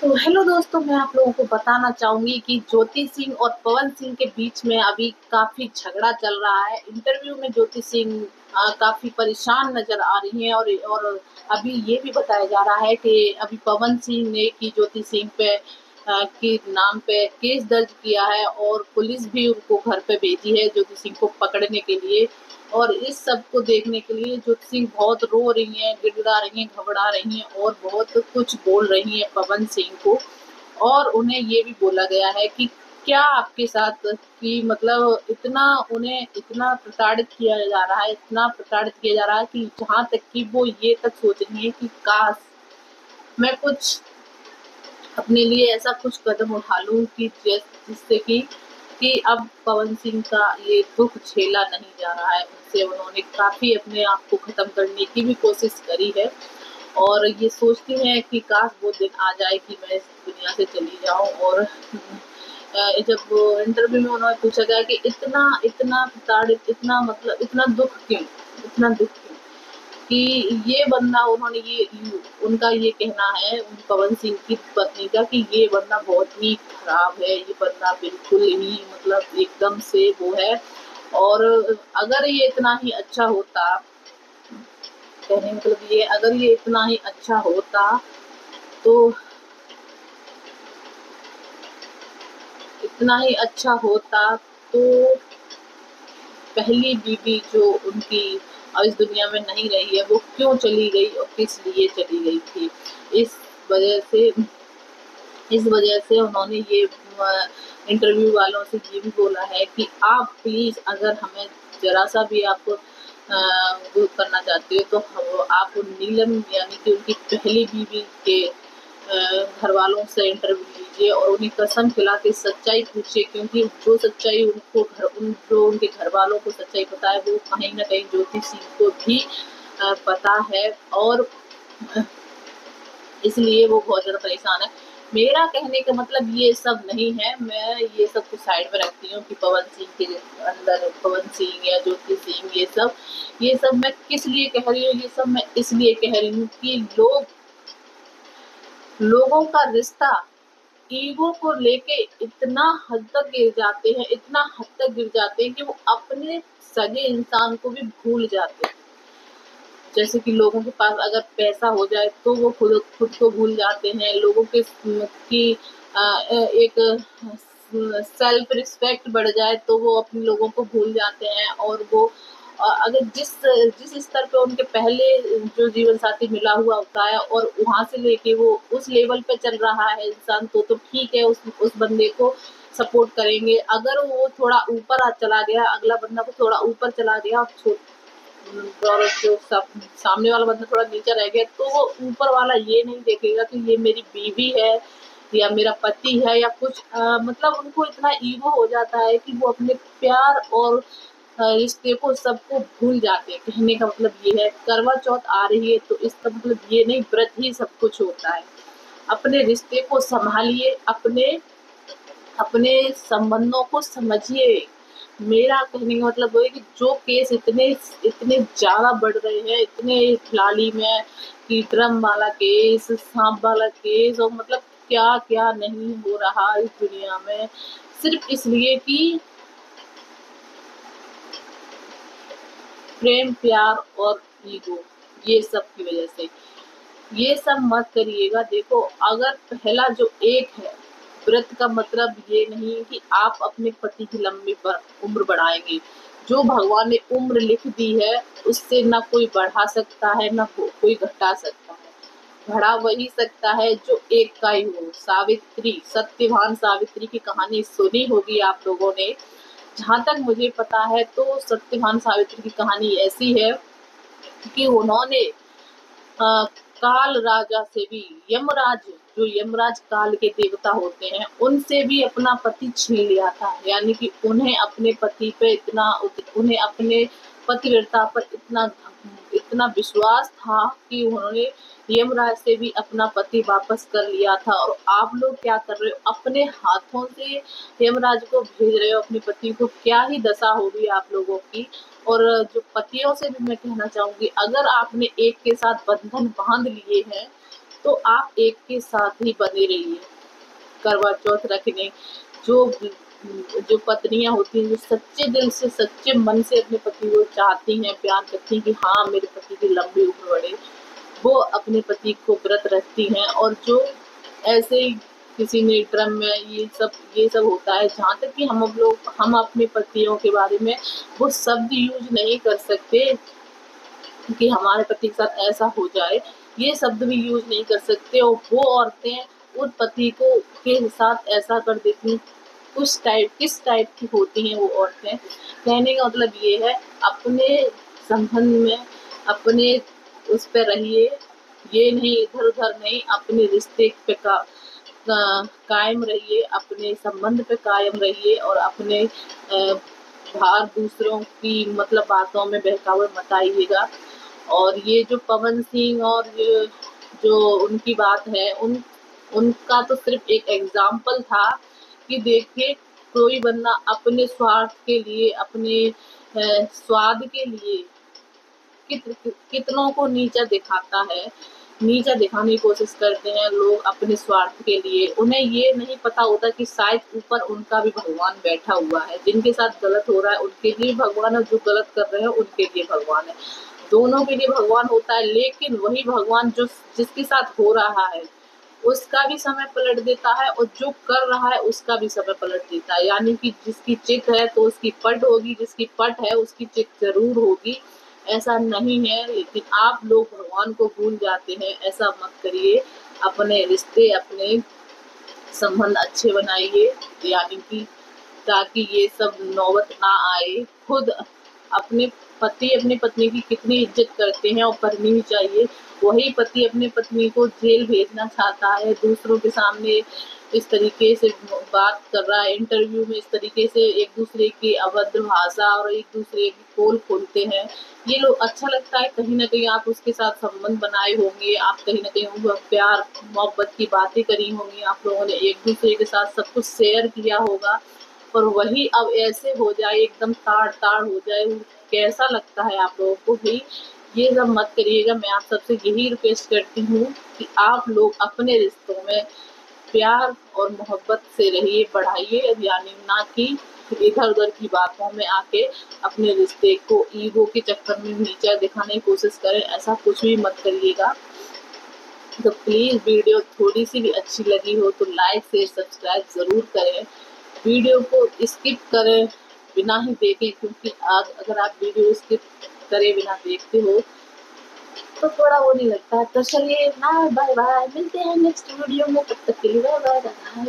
तो हेलो दोस्तों, मैं आप लोगों को बताना चाहूंगी कि ज्योति सिंह और पवन सिंह के बीच में अभी काफी झगड़ा चल रहा है। इंटरव्यू में ज्योति सिंह काफी परेशान नजर आ रही हैं और अभी ये भी बताया जा रहा है कि अभी पवन सिंह ने की ज्योति सिंह पे के नाम पे केस दर्ज किया है और पुलिस भी उनको घर पे भेजी है ज्योति सिंह को पकड़ने के लिए। और इस सब को देखने के लिए ज्योति सिंह बहुत रो रही हैं, गिड़गिड़ा रही हैं, घबरा रही हैं और बहुत कुछ बोल रही हैं पवन सिंह को। और उन्हें ये भी बोला गया है कि क्या आपके साथ कि मतलब इतना उन्हें इतना प्रताड़ित किया जा रहा है, इतना प्रताड़ित किया जा रहा है कि जहाँ तक कि वो ये तक सोच रही है कि काश मैं कुछ अपने लिए ऐसा कुछ कदम उठा लूं कि जिससे कि अब पवन सिंह का ये दुख झेला नहीं जा रहा है उनसे। उन्होंने काफी अपने आप को खत्म करने की भी कोशिश करी है और ये सोचती हैं कि काश वो दिन आ जाए कि मैं इस दुनिया से चली जाऊं। और जब इंटरव्यू में उन्होंने पूछा गया कि इतना इतना प्रताड़ित, इतना मतलब इतना दुख क्यों, इतना दुख क्यों, कि ये बंदा उन्होंने ये उनका ये कहना है उन पवन सिंह की पत्नी का कि ये बंदा बहुत ही खराब है, ये बंदा बिल्कुल ही मतलब एकदम से वो है। और अगर ये इतना ही अच्छा होता, कहने मतलब ये अगर ये इतना ही अच्छा होता तो इतना ही अच्छा होता तो पहली बीवी जो उनकी अब इस दुनिया में नहीं रही है वो क्यों चली गई और किस लिए चली गई थी। इस वजह से इस वजह से उन्होंने ये इंटरव्यू वालों से ये भी बोला है कि आप प्लीज अगर हमें जरा सा भी आप वो करना चाहते हो तो आप नीलम यानी कि उनकी पहली बीवी के घर वालों से इंटरव्यू लीजिए और उन्हें कसम खिला के सच्चाई पूछिए, क्योंकि जो सच्चाई जो उनके घर वालों को सच्चाई पता है वो कहीं ना कहीं ज्योति सिंह को भी पता है। और इसलिए वो बहुत ज्यादा परेशान है। मेरा कहने का मतलब ये सब नहीं है, मैं ये सब को साइड में रखती हूँ कि पवन सिंह के अंदर पवन सिंह या ज्योति सिंह ये सब मैं किस लिए कह रही हूँ, ये सब मैं इसलिए कह रही हूँ कि लोगों का रिश्ता ईगो को लेके इतना हद तक गिर जाते हैं, इतना हद तक गिर जाते हैं कि वो अपने सगे इंसान को भी भूल जाते हैं। जैसे कि लोगों के पास अगर पैसा हो जाए तो वो खुद खुद को भूल जाते हैं, लोगों के की एक सेल्फ रिस्पेक्ट बढ़ जाए तो वो अपने लोगों को भूल जाते हैं। और वो अगर जिस जिस स्तर पे उनके पहले जो जीवन साथी मिला हुआ होता है और वहां से लेके वो उस लेवल पे चल रहा है इंसान तो ठीक है, उस बंदे को सपोर्ट करेंगे। अगर वो थोड़ा ऊपर चला गया, अगला बंदा को थोड़ा ऊपर चला गया और जो सामने वाला बंदा थोड़ा नीचे रह गया तो वो ऊपर वाला ये नहीं देखेगा कि ये मेरी बीवी है या मेरा पति है या कुछ मतलब उनको इतना ईगो हो जाता है कि वो अपने प्यार और रिश्ते को सबको भूल जाते हैं। कहने का मतलब ये है, करवा चौथ आ रही है तो इसका मतलब ये नहीं व्रत ही सब कुछ होता है। अपने रिश्ते को संभालिए, अपने अपने संबंधों को समझिए। मेरा कहने का मतलब वो है कि जो केस इतने इतने ज्यादा बढ़ रहे हैं, इतने हाल ही में कि ड्रम वाला केस, सांप वाला केस और मतलब क्या क्या नहीं हो रहा इस दुनिया में, सिर्फ इसलिए कि प्रेम, प्यार और ईगो, ये सब की वजह से। ये सब मत करिएगा। देखो, अगर पहला जो एक है, व्रत का मतलब ये नहीं है कि आप अपने पति की लंबी उम्र बढ़ाएंगे। जो भगवान ने उम्र लिख दी है उससे ना कोई बढ़ा सकता है ना कोई घटा सकता है। बढ़ा वही सकता है जो एक का ही हो। सावित्री, सत्यवान सावित्री की कहानी सुनी होगी आप लोगों ने। जहां तक मुझे पता है तो सत्यवान सावित्री की कहानी ऐसी है कि उन्होंने अ, काल राजा से भी, यमराज, जो यमराज काल के देवता होते हैं उनसे भी अपना पति छीन लिया था। यानी कि उन्हें अपने पति पे उन्हें अपने पतिव्रता पर इतना इतना विश्वास था कि उन्होंने यमराज से भी अपना पति वापस कर लिया था। और आप लोग क्या कर रहे हो, अपने हाथों से यमराज को भेज रहे हो अपने पति को। क्या ही दशा होगी आप लोगों की। और जो पतियों से भी मैं कहना चाहूंगी, अगर आपने एक के साथ बंधन बांध लिए हैं तो आप एक के साथ ही बने रहिए। करवा चौथ रखने जो जो पत्नियां होती हैं, जो सच्चे दिल से सच्चे मन से अपने पति को चाहती हैं, प्यार करती हैं कि हाँ मेरे पति की लंबी उम्र बढ़े, वो अपने पति को व्रत रखती हैं। और जो ऐसे ही किसी ने ड्रम में ये सब होता है, जहाँ तक कि हम अपने पतियों के बारे में वो शब्द यूज नहीं कर सकते कि हमारे पति के साथ ऐसा हो जाए, ये शब्द भी यूज नहीं कर सकते। और वो औरतें उन पति को के साथ ऐसा कर देती हैं। किस टाइप की होती हैं वो औरतें, कहने का मतलब ये है, अपने संबंध में अपने उस पे रहिए, ये नहीं इधर उधर नहीं, अपने रिश्ते पे कायम रहिए, अपने संबंध पे कायम रहिए और अपने बाहर दूसरों की मतलब बातों में बहकावे मत आइएगा। और ये जो पवन सिंह और जो उनकी बात है, उनका तो सिर्फ एक एग्जाम्पल था कि देखिए कोई बंदा अपने स्वार्थ के लिए, अपने स्वाद के लिए कितनों को नीचा दिखाता है, नीचा दिखाने की कोशिश करते हैं लोग अपने स्वार्थ के लिए। उन्हें ये नहीं पता होता कि शायद ऊपर उनका भी भगवान बैठा हुआ है, जिनके साथ गलत हो रहा है उनके लिए भगवान है, जो गलत कर रहे हैं उनके लिए भगवान है। दोनों के लिए भगवान होता है, लेकिन वही भगवान जो जिसके साथ हो रहा है उसका भी समय पलट देता है, और जो कर रहा है उसका भी समय पलट देता है। यानी कि जिसकी चित है तो उसकी पट होगी, जिसकी पट है उसकी चित जरूर होगी, ऐसा नहीं है। लेकिन आप लोग भगवान को भूल जाते हैं, ऐसा मत करिए। अपने रिश्ते, अपने संबंध अच्छे बनाइए, यानी कि ताकि ये सब नौबत ना आए। खुद अपने पति अपनी पत्नी की कितनी इज्जत करते हैं और करनी भी चाहिए। वही पति अपने पत्नी को जेल भेजना चाहता है, दूसरों के सामने इस तरीके से बात कर रहा है, इंटरव्यू में इस तरीके से एक दूसरे की अभद्र भाषा और एक दूसरे की पोल खोलते हैं। ये लोग अच्छा लगता है, कहीं ना कहीं आप उसके साथ संबंध बनाए होंगे, आप कहीं ना कहीं प्यार मोहब्बत की बातें करी होंगी, आप लोगों ने एक दूसरे के साथ सब कुछ शेयर किया होगा, और वही अब ऐसे हो जाए, एकदम ताड़ ताड़ हो जाए, कैसा लगता है आप लोगों को भी। ये सब मत करिएगा। मैं आप सबसे यही रिक्वेस्ट करती हूँ कि आप लोग अपने रिश्तों में प्यार और मोहब्बत से रहिए, बढ़ाइए, यानी ना कि इधर उधर की बातों में आके अपने रिश्ते को ईगो के चक्कर में नीचा दिखाने की कोशिश करें, ऐसा कुछ भी मत करिएगा। तो प्लीज़ वीडियो थोड़ी सी भी अच्छी लगी हो तो लाइक शेयर सब्सक्राइब ज़रूर करें। वीडियो को स्किप करें बिना ही देखें, क्योंकि अगर आप वीडियो स्किप करे बिना देखते हो तो थोड़ा वो नहीं लगता है। तो चलिए बाय बाय, मिलते हैं नेक्स्ट वीडियो में, तब तक के लिए बाय बाय।